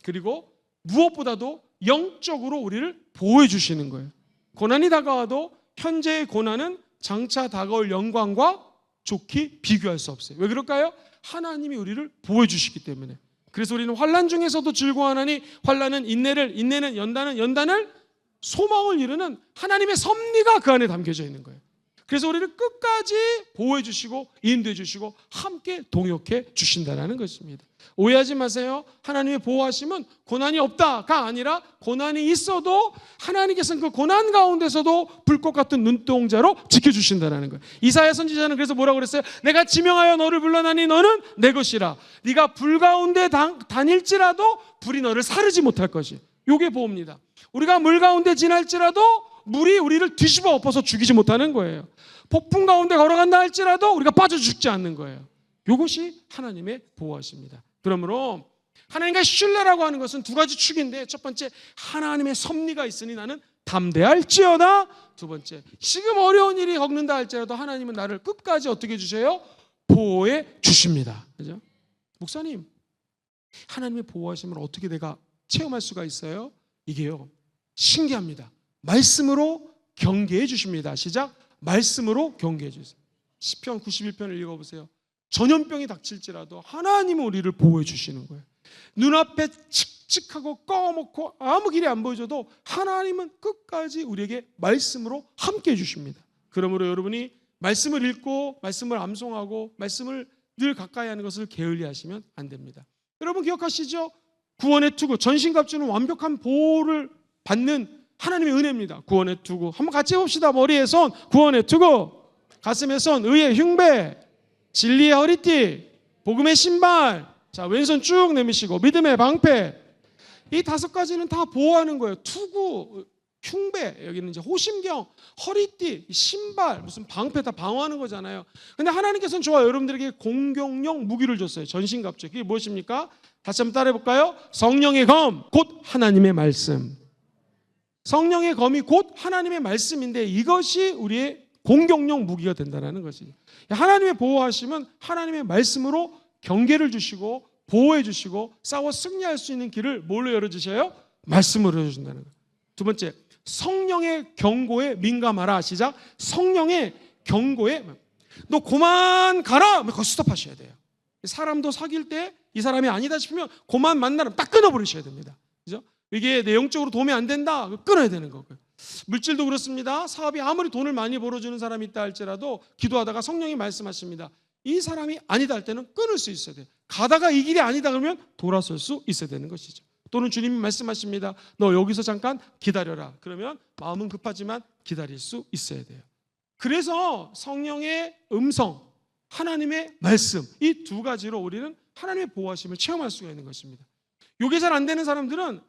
그리고 무엇보다도 영적으로 우리를 보호해 주시는 거예요. 고난이 다가와도 현재의 고난은 장차 다가올 영광과 좋게 비교할 수 없어요. 왜 그럴까요? 하나님이 우리를 보호해 주시기 때문에. 그래서 우리는 환난 중에서도 즐거워하나니 환난은 인내를, 인내는 연단을 소망을 이루는 하나님의 섭리가 그 안에 담겨져 있는 거예요. 그래서 우리를 끝까지 보호해 주시고 인도해 주시고 함께 동역해 주신다는 것입니다. 오해하지 마세요. 하나님의 보호하심은 고난이 없다가 아니라 고난이 있어도 하나님께서는 그 고난 가운데서도 불꽃 같은 눈동자로 지켜주신다는 거예요. 이사야 선지자는 그래서 뭐라고 그랬어요? 내가 지명하여 너를 불러나니 너는 내 것이라. 네가 불 가운데 다닐지라도 불이 너를 사르지 못할 것이. 요게 보호입니다. 우리가 물 가운데 지날지라도 물이 우리를 뒤집어 엎어서 죽이지 못하는 거예요. 폭풍 가운데 걸어간다 할지라도 우리가 빠져 죽지 않는 거예요. 이것이 하나님의 보호하십니다. 그러므로 하나님과 신뢰라고 하는 것은 두 가지 축인데, 첫 번째 하나님의 섭리가 있으니 나는 담대할지어다. 두 번째 지금 어려운 일이 겪는다 할지라도 하나님은 나를 끝까지 어떻게 해주세요? 보호해 주십니다. 그죠? 목사님, 하나님의 보호하심을 어떻게 내가 체험할 수가 있어요? 이게요, 신기합니다. 말씀으로 경계해 주십니다. 시작. 말씀으로 경계해 주세요. 시편 91편을 읽어보세요. 전염병이 닥칠지라도 하나님은 우리를 보호해 주시는 거예요. 눈앞에 칙칙하고 꺼먹고 아무 길이 안 보여줘도 하나님은 끝까지 우리에게 말씀으로 함께 해 주십니다. 그러므로 여러분이 말씀을 읽고 말씀을 암송하고 말씀을 늘 가까이 하는 것을 게을리하시면 안 됩니다. 여러분 기억하시죠? 구원의 투구, 전신갑주는 완벽한 보호를 받는 하나님의 은혜입니다. 구원의 투구 한번 같이 해봅시다. 머리에 손, 구원의 투구. 가슴에 손, 의의 흉배. 진리의 허리띠, 복음의 신발. 자, 왼손 쭉 내미시고 믿음의 방패. 이 다섯 가지는 다 보호하는 거예요. 투구, 흉배, 여기는 이제 호심경, 허리띠, 신발, 무슨 방패, 다 방어하는 거잖아요. 근데 하나님께서는 저와 여러분들에게 공격용 무기를 줬어요. 전신갑주. 그게 무엇입니까? 다시 한번 따라해 볼까요? 성령의 검, 곧 하나님의 말씀. 성령의 검이 곧 하나님의 말씀인데 이것이 우리의 공격용 무기가 된다는 것이죠. 하나님의 보호하심은 하나님의 말씀으로 경계를 주시고 보호해 주시고 싸워 승리할 수 있는 길을 뭘로 열어주셔요? 말씀으로 열어준다는 거예요. 두 번째, 성령의 경고에 민감하라. 시작. 성령의 경고에 너 그만 가라. 그거 스톱하셔야 돼요. 사람도 사귈 때 이 사람이 아니다 싶으면 그만 만나면 딱 끊어버리셔야 됩니다. 그죠? 이게 내 영적으로 도움이 안 된다. 끊어야 되는 거고요. 물질도 그렇습니다. 사업이 아무리 돈을 많이 벌어주는 사람이 있다 할지라도 기도하다가 성령이 말씀하십니다. 이 사람이 아니다 할 때는 끊을 수 있어야 돼요. 가다가 이 길이 아니다 그러면 돌아설 수 있어야 되는 것이죠. 또는 주님이 말씀하십니다. 너 여기서 잠깐 기다려라. 그러면 마음은 급하지만 기다릴 수 있어야 돼요. 그래서 성령의 음성, 하나님의 말씀, 이 두 가지로 우리는 하나님의 보호하심을 체험할 수가 있는 것입니다. 이게 잘 안 되는 사람들은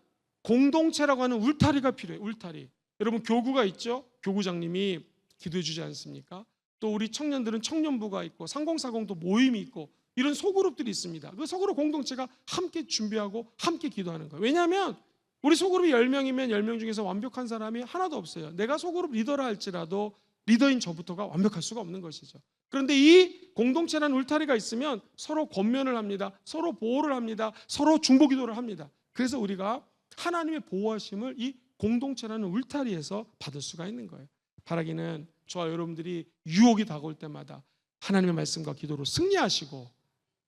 공동체라고 하는 울타리가 필요해요. 울타리. 여러분 교구가 있죠? 교구장님이 기도해 주지 않습니까? 또 우리 청년들은 청년부가 있고 상공사공도 모임이 있고 이런 소그룹들이 있습니다. 그 소그룹 공동체가 함께 준비하고 함께 기도하는 거예요. 왜냐하면 우리 소그룹이 10명이면 10명 중에서 완벽한 사람이 하나도 없어요. 내가 소그룹 리더라 할지라도 리더인 저부터가 완벽할 수가 없는 것이죠. 그런데 이 공동체라는 울타리가 있으면 서로 권면을 합니다. 서로 보호를 합니다. 서로 중보기도를 합니다. 그래서 우리가 하나님의 보호하심을 이 공동체라는 울타리에서 받을 수가 있는 거예요. 바라기는 저와 여러분들이 유혹이 다가올 때마다 하나님의 말씀과 기도로 승리하시고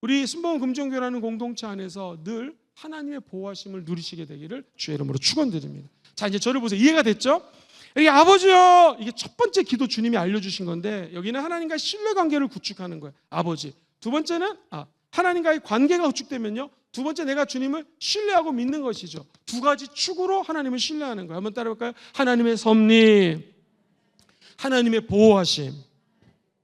우리 순복음 금종교라는 공동체 안에서 늘 하나님의 보호하심을 누리시게 되기를 주의 이름으로 축원드립니다. 자, 이제 저를 보세요. 이해가 됐죠? 이게 아버지요, 이게 첫 번째 기도 주님이 알려주신 건데 여기는 하나님과의 신뢰관계를 구축하는 거예요. 아버지. 두 번째는 하나님과의 관계가 구축되면요, 두 번째 내가 주님을 신뢰하고 믿는 것이죠. 두 가지 축으로 하나님을 신뢰하는 거예요. 한번 따라볼까요? 하나님의 섭리, 하나님의 보호하심.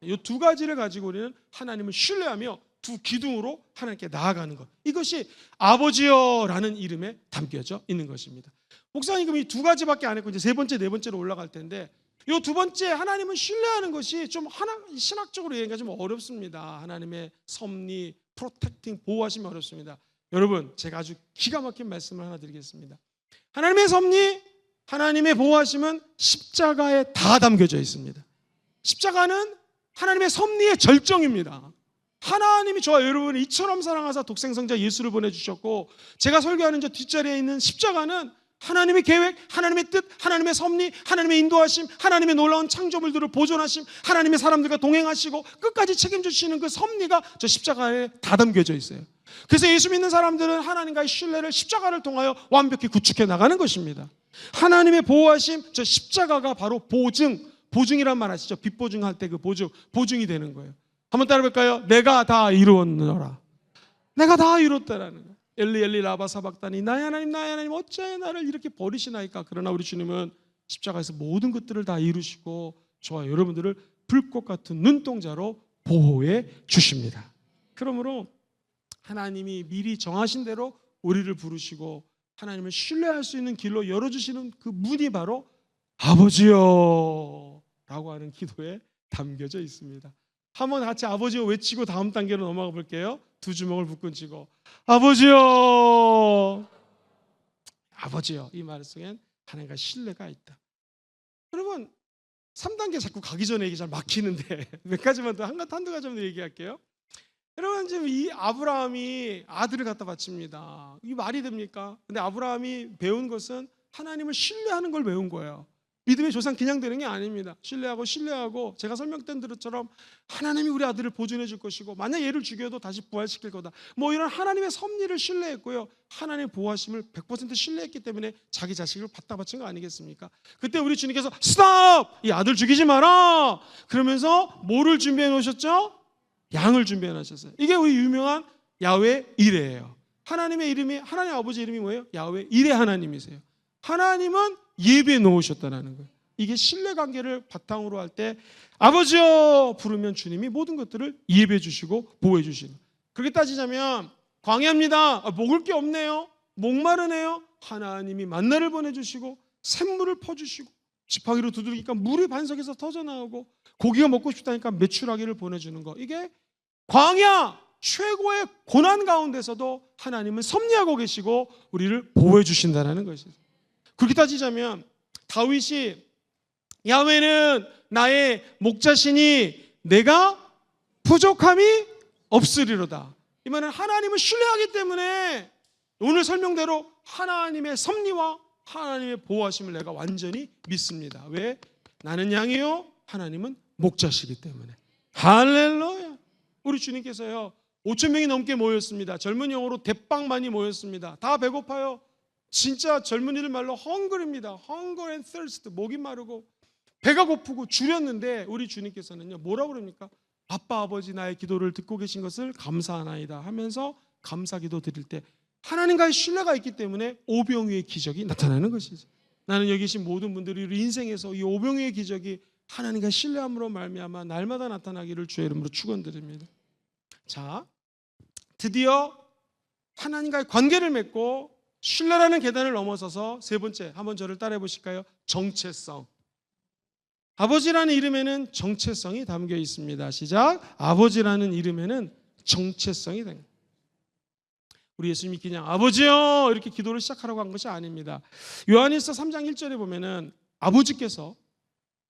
이 두 가지를 가지고 우리는 하나님을 신뢰하며 두 기둥으로 하나님께 나아가는 것. 이것이 아버지여라는 이름에 담겨져 있는 것입니다. 목사님 그럼 이 두 가지밖에 안 했고 이제 세 번째, 네 번째로 올라갈 텐데 이 두 번째 하나님을 신뢰하는 것이 좀 신학적으로 얘기가 좀 어렵습니다. 하나님의 섭리, 프로텍팅, 보호하심이 어렵습니다. 여러분 제가 아주 기가 막힌 말씀을 하나 드리겠습니다. 하나님의 섭리, 하나님의 보호하심은 십자가에 다 담겨져 있습니다. 십자가는 하나님의 섭리의 절정입니다. 하나님이 저와 여러분을 이처럼 사랑하사 독생성자 예수를 보내주셨고 제가 설교하는 저 뒷자리에 있는 십자가는 하나님의 계획, 하나님의 뜻, 하나님의 섭리, 하나님의 인도하심, 하나님의 놀라운 창조물들을 보존하심, 하나님의 사람들과 동행하시고 끝까지 책임지시는 그 섭리가 저 십자가에 다 담겨져 있어요. 그래서 예수 믿는 사람들은 하나님과의 신뢰를 십자가를 통하여 완벽히 구축해 나가는 것입니다. 하나님의 보호하심, 저 십자가가 바로 보증이란 말 아시죠? 빚보증할 때 그 보증이 되는 거예요. 한번 따라 볼까요? 내가 다 이루었노라. 내가 다 이뤘다라는 거예요. 엘리 엘리 라바 사박다니 나의 하나님 어찌하여 나를 이렇게 버리시나이까. 그러나 우리 주님은 십자가에서 모든 것들을 다 이루시고 저와 여러분들을 불꽃 같은 눈동자로 보호해 주십니다. 그러므로 하나님이 미리 정하신 대로 우리를 부르시고 하나님을 신뢰할 수 있는 길로 열어주시는 그 문이 바로 아버지여 라고 하는 기도에 담겨져 있습니다. 한번 같이 아버지여 외치고 다음 단계로 넘어가 볼게요. 두 주먹을 붙고 쥐고 아버지여, 아버지여. 이 말 속엔 하나님과 신뢰가 있다. 여러분 3단계 자꾸 가기 전에 이게 잘 막히는데 몇 가지만 더 한두 가지만 더 얘기할게요. 여러분 지금 이 아브라함이 아들을 갖다 바칩니다. 이게 말이 됩니까? 근데 아브라함이 배운 것은 하나님을 신뢰하는 걸 배운 거예요. 믿음의 조상 그냥 되는 게 아닙니다. 신뢰하고 제가 설명된 대로처럼 하나님이 우리 아들을 보존해 줄 것이고 만약 얘를 죽여도 다시 부활시킬 거다. 뭐 이런 하나님의 섭리를 신뢰했고요. 하나님의 보호하심을 100% 신뢰했기 때문에 자기 자식을 갖다 바친 거 아니겠습니까? 그때 우리 주님께서 스톱! 이 아들 죽이지 마라! 그러면서 뭐를 준비해 놓으셨죠? 양을 준비해 놓으셨어요. 이게 우리 유명한 야훼 이레예요. 하나님의 이름이, 하나님 아버지 이름이 뭐예요? 야훼 이레 하나님이세요. 하나님은 예배에 놓으셨다는 거예요. 이게 신뢰관계를 바탕으로 할 때 아버지여 부르면 주님이 모든 것들을 예배해 주시고 보호해 주시는. 그렇게 따지자면 광야입니다. 먹을 게 없네요. 목마르네요. 하나님이 만나를 보내주시고 샘물을 퍼주시고 지팡이로 두드리니까 물이 반석에서 터져나오고 고기가 먹고 싶다니까 메추라기를 보내주는 거. 이게 광야 최고의 고난 가운데서도 하나님은 섭리하고 계시고 우리를 보호해 주신다는 것이죠. 그렇게 따지자면 다윗이 야훼는 나의 목자시니 내가 부족함이 없으리로다. 이 말은 하나님을 신뢰하기 때문에 오늘 설명대로 하나님의 섭리와 하나님의 보호하심을 내가 완전히 믿습니다. 왜? 나는 양이요 하나님은 목자시기 때문에. 할렐루야. 우리 주님께서요 5,000명이 넘게 모였습니다. 젊은 영어로 대빵 많이 모였습니다. 다 배고파요. 진짜 젊은이들 말로 헝그리입니다. hunger and thirst, 목이 마르고 배가 고프고 줄였는데 우리 주님께서는요 뭐라고 그럽니까? 아빠 아버지 나의 기도를 듣고 계신 것을 감사하나이다 하면서 감사기도 드릴 때 하나님과의 신뢰가 있기 때문에 오병이의 기적이 나타나는 것이죠. 나는 여기 계신 모든 분들이 우리 인생에서 이 오병이의 기적이 하나님과 신뢰함으로 말미암아 날마다 나타나기를 주의 이름으로 축원드립니다. 자, 드디어 하나님과의 관계를 맺고 신뢰라는 계단을 넘어서서 세 번째, 한번 저를 따라해 보실까요? 정체성. 아버지라는 이름에는 정체성이 담겨 있습니다. 시작. 아버지라는 이름에는 정체성이 담겨. 우리 예수님이 그냥 아버지요 이렇게 기도를 시작하라고 한 것이 아닙니다. 요한일서 3장 1절에 보면은 아버지께서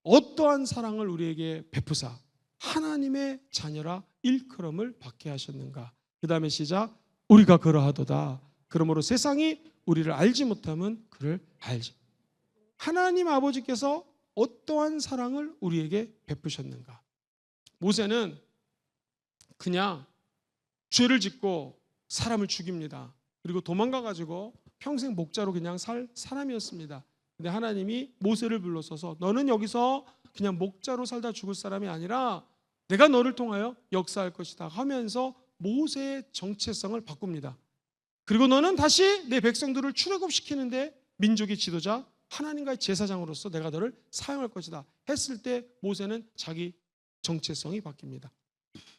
어떠한 사랑을 우리에게 베푸사 하나님의 자녀라 일컬음을 받게 하셨는가. 그 다음에 시작. 우리가 그러하도다. 그러므로 세상이 우리를 알지 못하면 그를 알지. 하나님 아버지께서 어떠한 사랑을 우리에게 베푸셨는가. 모세는 그냥 죄를 짓고 사람을 죽입니다. 그리고 도망가가지고 평생 목자로 그냥 살 사람이었습니다. 근데 하나님이 모세를 불러서서 너는 여기서 그냥 목자로 살다 죽을 사람이 아니라 내가 너를 통하여 역사할 것이다 하면서 모세의 정체성을 바꿉니다. 그리고 너는 다시 내 백성들을 출애굽시키는데 민족의 지도자 하나님과의 제사장으로서 내가 너를 사용할 것이다 했을 때 모세는 자기 정체성이 바뀝니다.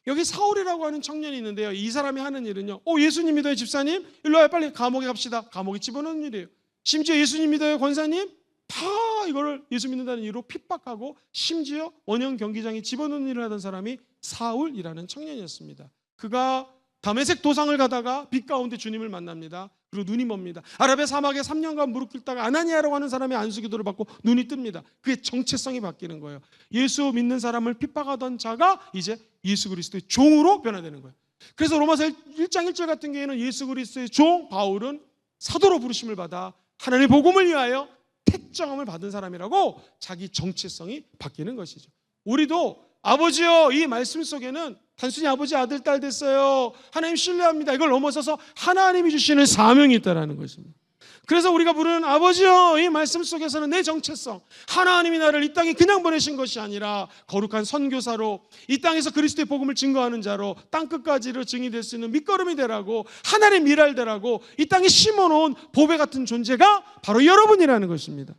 여기 사울이라고 하는 청년이 있는데요. 이 사람이 하는 일은요. 예수님 믿어요 집사님? 일로 와요 빨리 감옥에 갑시다. 감옥에 집어넣는 일이에요. 심지어 예수님 믿어요 권사님? 다 이거를 예수 믿는다는 이유로 핍박하고 심지어 원형 경기장에 집어넣는 일을 하던 사람이 사울이라는 청년이었습니다. 그가 다메섹 도상을 가다가 빛 가운데 주님을 만납니다. 그리고 눈이 멉니다. 아라비아 사막에 3년간 무릎 꿇다가 아나니아라고 하는 사람의 안수 기도를 받고 눈이 뜹니다. 그의 정체성이 바뀌는 거예요. 예수 믿는 사람을 핍박하던 자가 이제 예수 그리스도의 종으로 변화되는 거예요. 그래서 로마서 1장 1절 같은 경우에는 예수 그리스도의 종 바울은 사도로 부르심을 받아 하나님의 복음을 위하여 택정함을 받은 사람이라고 자기 정체성이 바뀌는 것이죠. 우리도 아버지요, 이 말씀 속에는 단순히 아버지 아들 딸 됐어요, 하나님 신뢰합니다, 이걸 넘어서서 하나님이 주시는 사명이 있다는 것입니다. 그래서 우리가 부르는 아버지요, 이 말씀 속에서는 내 정체성, 하나님이 나를 이 땅에 그냥 보내신 것이 아니라 거룩한 선교사로 이 땅에서 그리스도의 복음을 증거하는 자로 땅끝까지로 증이 될 수 있는 밑거름이 되라고, 하나님의 미랄 되라고 이 땅에 심어놓은 보배 같은 존재가 바로 여러분이라는 것입니다.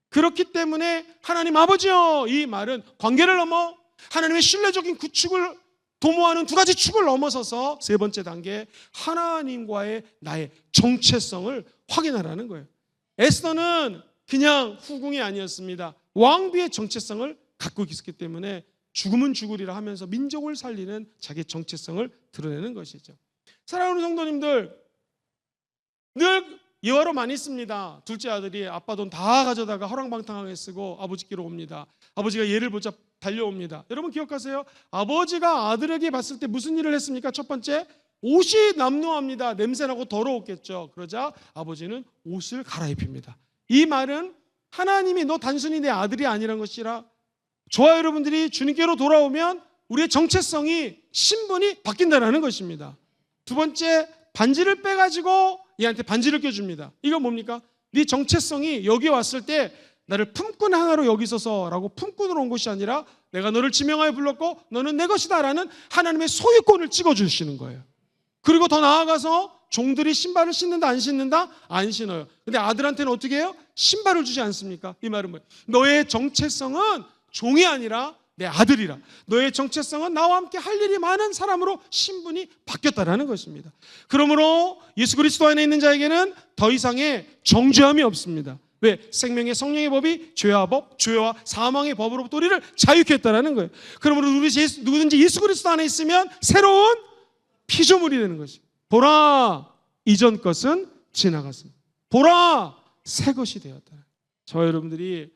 그렇기 때문에 하나님 아버지요, 이 말은 관계를 넘어 하나님의 신뢰적인 구축을 도모하는 두 가지 축을 넘어서서 세 번째 단계, 하나님과의 나의 정체성을 확인하라는 거예요. 에스더는 그냥 후궁이 아니었습니다. 왕비의 정체성을 갖고 있었기 때문에 죽으면 죽으리라 하면서 민족을 살리는 자기의 정체성을 드러내는 것이죠. 사랑하는 성도님들, 늘 예화로 많이 씁니다. 둘째 아들이 아빠 돈 다 가져다가 허랑방탕하게 쓰고 아버지께로 옵니다. 아버지가 얘를 보자 달려옵니다. 여러분 기억하세요? 아버지가 아들에게 봤을 때 무슨 일을 했습니까? 첫 번째, 옷이 남루합니다. 냄새나고 더러웠겠죠. 그러자 아버지는 옷을 갈아입힙니다. 이 말은 하나님이 너 단순히 내 아들이 아니란 것이라, 저와 여러분들이 주님께로 돌아오면 우리의 정체성이, 신분이 바뀐다는 것입니다. 두 번째, 반지를 빼가지고 얘한테 반지를 껴줍니다. 이건 뭡니까? 네 정체성이 여기 왔을 때 나를 품꾼 하나로 여기 있어서라고 품꾼으로 온 것이 아니라 내가 너를 지명하여 불렀고 너는 내 것이다 라는 하나님의 소유권을 찍어주시는 거예요. 그리고 더 나아가서 종들이 신발을 신는다 안 신는다? 안 신어요. 근데 아들한테는 어떻게 해요? 신발을 주지 않습니까? 이 말은 뭐예요? 너의 정체성은 종이 아니라 내 아들이라. 너의 정체성은 나와 함께 할 일이 많은 사람으로 신분이 바뀌었다라는 것입니다. 그러므로 예수 그리스도 안에 있는 자에게는 더 이상의 정죄함이 없습니다. 왜? 생명의 성령의 법이 죄와 법, 죄와 사망의 법으로부터 우리를 자유케 했다라는 거예요. 그러므로 누구든지 예수 그리스도 안에 있으면 새로운 피조물이 되는 것이죠. 보라, 이전 것은 지나갔습니다. 보라, 새 것이 되었다. 저 여러분들이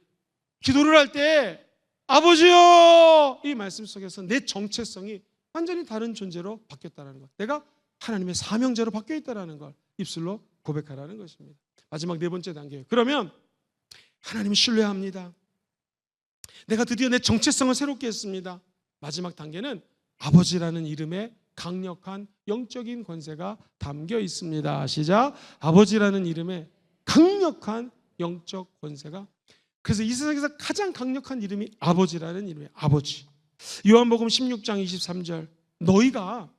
기도를 할 때 아버지요, 이 말씀 속에서 내 정체성이 완전히 다른 존재로 바뀌었다는 것, 내가 하나님의 사명자로 바뀌어 있다는 걸 입술로 고백하라는 것입니다. 마지막 네 번째 단계예요. 그러면 하나님을 신뢰합니다. 내가 드디어 내 정체성을 새롭게 했습니다. 마지막 단계는 아버지라는 이름에 강력한 영적인 권세가 담겨 있습니다. 시작. 아버지라는 이름에 강력한 영적 권세가. 그래서 이 세상에서 가장 강력한 이름이 아버지라는 이름이에요. 아버지. 요한복음 16장 23절, 너희가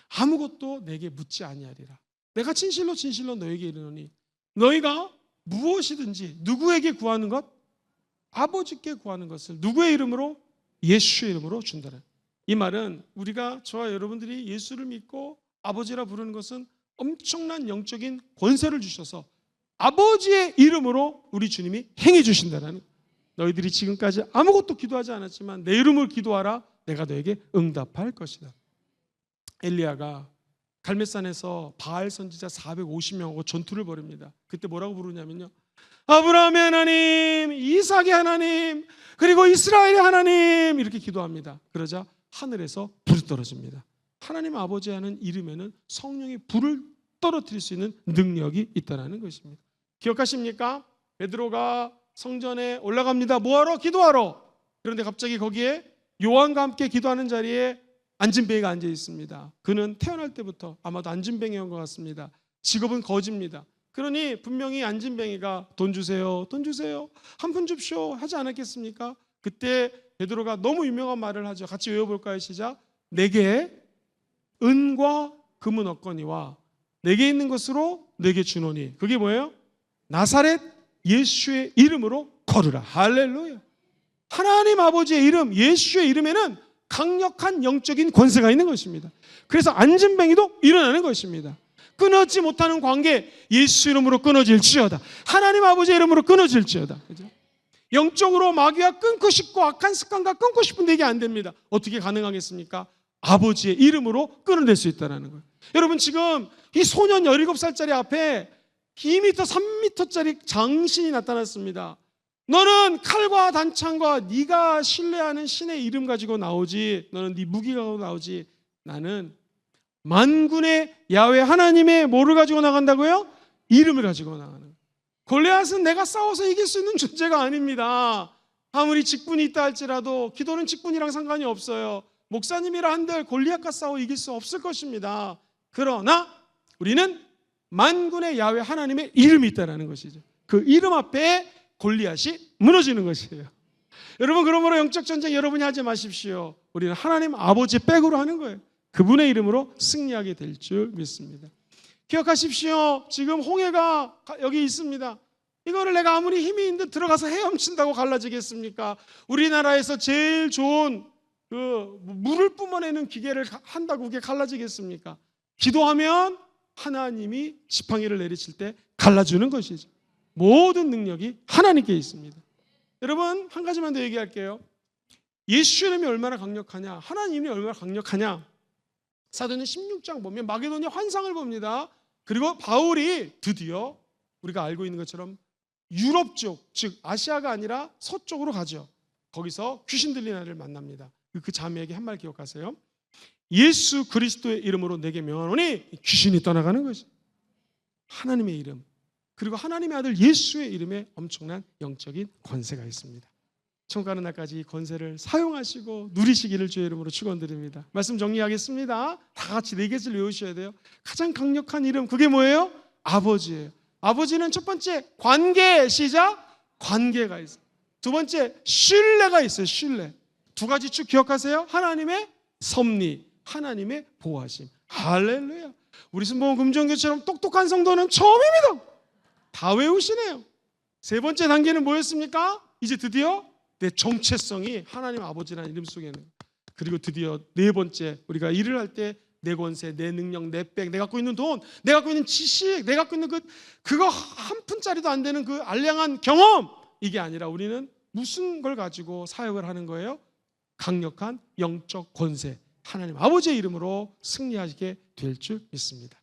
아무것도 내게 묻지 아니하리라. 내가 진실로 진실로 너에게 이르노니 너희가 무엇이든지 누구에게 구하는 것, 아버지께 구하는 것을 누구의 이름으로? 예수의 이름으로 준다는. 이 말은 우리가, 저와 여러분들이 예수를 믿고 아버지라 부르는 것은 엄청난 영적인 권세를 주셔서 아버지의 이름으로 우리 주님이 행해 주신다는. 너희들이 지금까지 아무것도 기도하지 않았지만 내 이름을 기도하라, 내가 너에게 응답할 것이다. 엘리야가 갈멜산에서 바알 선지자 450명하고 전투를 벌입니다. 그때 뭐라고 부르냐면요, 아브라함의 하나님, 이삭의 하나님, 그리고 이스라엘의 하나님, 이렇게 기도합니다. 그러자 하늘에서 불이 떨어집니다. 하나님 아버지 하는 이름에는 성령의 불을 떨어뜨릴 수 있는 능력이 있다는 것입니다. 기억하십니까? 베드로가 성전에 올라갑니다. 뭐하러? 기도하러. 그런데 갑자기 거기에 요한과 함께 기도하는 자리에 안진뱅이가 앉아 있습니다. 그는 태어날 때부터 아마도 안진뱅이인 것 같습니다. 직업은 거지입니다. 그러니 분명히 안진뱅이가 돈 주세요, 돈 주세요, 한 푼 줍쇼 하지 않았겠습니까? 그때 베드로가 너무 유명한 말을 하죠. 같이 외워볼까요? 시작. 내게 은과 금은 없거니와 내게 있는 것으로 내게 주노니. 그게 뭐예요? 나사렛 예수의 이름으로 걸으라. 할렐루야. 하나님 아버지의 이름, 예수의 이름에는 강력한 영적인 권세가 있는 것입니다. 그래서 안진뱅이도 일어나는 것입니다. 끊어지 못하는 관계 예수 이름으로 끊어질지어다. 하나님 아버지 이름으로 끊어질지어다. 그죠? 영적으로 마귀와 끊고 싶고 악한 습관과 끊고 싶은데 이게 안 됩니다. 어떻게 가능하겠습니까? 아버지의 이름으로 끊어낼 수 있다는 거예요. 여러분 지금 이 소년 17살짜리 앞에 2m, 3m짜리 장신이 나타났습니다. 너는 칼과 단창과 네가 신뢰하는 신의 이름 가지고 나오지, 너는 네 무기 가지고 나오지, 나는 만군의 야훼 하나님의 뭐를 가지고 나간다고요? 이름을 가지고 나가는 거예요. 골리앗은 내가 싸워서 이길 수 있는 존재가 아닙니다. 아무리 직분이 있다 할지라도 기도는 직분이랑 상관이 없어요. 목사님이라 한들 골리앗과 싸워 이길 수 없을 것입니다. 그러나 우리는 만군의 야훼 하나님의 이름이 있다는 것이죠. 그 이름 앞에 골리앗이 무너지는 것이에요. 여러분 그러므로 영적 전쟁 여러분이 하지 마십시오. 우리는 하나님 아버지 백으로 하는 거예요. 그분의 이름으로 승리하게 될 줄 믿습니다. 기억하십시오. 지금 홍해가 여기 있습니다. 이거를 내가 아무리 힘이 있는데 들어가서 헤엄친다고 갈라지겠습니까? 우리나라에서 제일 좋은 그 물을 뿜어내는 기계를 한다고 그게 갈라지겠습니까? 기도하면 하나님이 지팡이를 내리칠 때 갈라주는 것이죠. 모든 능력이 하나님께 있습니다. 여러분 한 가지만 더 얘기할게요. 예수 이름이 얼마나 강력하냐, 하나님이 얼마나 강력하냐. 사도행전 16장 보면 마게도냐 환상을 봅니다. 그리고 바울이 드디어 우리가 알고 있는 것처럼 유럽 쪽, 즉 아시아가 아니라 서쪽으로 가죠. 거기서 귀신 들린 아이를 만납니다. 그 자매에게 한 말 기억하세요. 예수 그리스도의 이름으로 내게 명하노니 귀신이 떠나가는 것이 하나님의 이름, 그리고 하나님의 아들 예수의 이름에 엄청난 영적인 권세가 있습니다. 천국 가는 날까지 이 권세를 사용하시고 누리시기를 주의 이름으로 축원드립니다. 말씀 정리하겠습니다. 다 같이 4개를 외우셔야 돼요. 가장 강력한 이름, 그게 뭐예요? 아버지예요. 아버지는 첫 번째 관계, 시작, 관계가 있어요. 두 번째 신뢰가 있어요. 신뢰. 두 가지 쭉 기억하세요. 하나님의 섭리, 하나님의 보호하심. 할렐루야. 우리 순복음 금종교처럼 똑똑한 성도는 처음입니다. 다 외우시네요. 세 번째 단계는 뭐였습니까? 이제 드디어 내 정체성이 하나님 아버지라는 이름 속에는, 그리고 드디어 네 번째, 우리가 일을 할 때 내 권세, 내 능력, 내 백, 내가 갖고 있는 돈, 내가 갖고 있는 지식, 내가 갖고 있는 그거 한 푼짜리도 안 되는 그 알량한 경험, 이게 아니라 우리는 무슨 걸 가지고 사역을 하는 거예요? 강력한 영적 권세, 하나님 아버지의 이름으로 승리하게 될 줄 믿습니다.